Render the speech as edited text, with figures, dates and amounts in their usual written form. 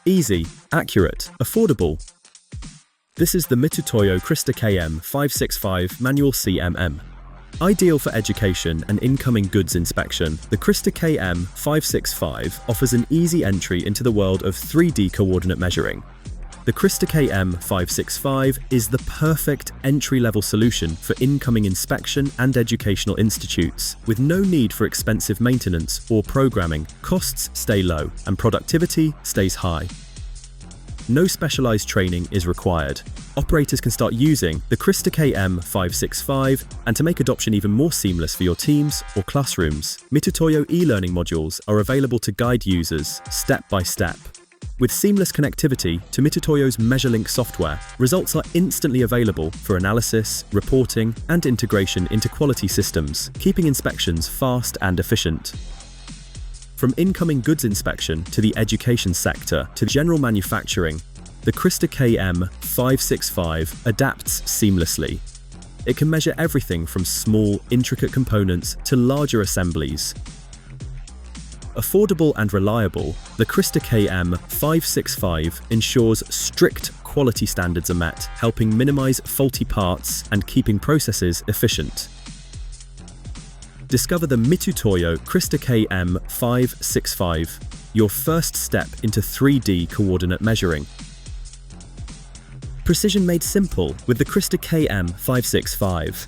Easy, accurate, affordable. This is the Mitutoyo CRYSTA-KM 565 Manual CMM. Ideal for education and incoming goods inspection, the CRYSTA-KM 565 offers an easy entry into the world of 3D coordinate measuring. The CRYSTA-KM 565 is the perfect entry-level solution for incoming inspection and educational institutes. With no need for expensive maintenance or programming, costs stay low and productivity stays high. No specialized training is required. Operators can start using the CRYSTA-KM 565, and to make adoption even more seamless for your teams or classrooms, Mitutoyo e-learning modules are available to guide users step by step. With seamless connectivity to Mitutoyo's MeasureLink software, results are instantly available for analysis, reporting, and integration into quality systems, keeping inspections fast and efficient. From incoming goods inspection to the education sector to general manufacturing, the CRYSTA-KM 565 adapts seamlessly. It can measure everything from small, intricate components to larger assemblies. Affordable and reliable, the CRYSTA-KM 565 ensures strict quality standards are met, helping minimize faulty parts and keeping processes efficient. Discover the Mitutoyo CRYSTA-KM 565, your first step into 3D coordinate measuring. Precision made simple with the CRYSTA-KM 565.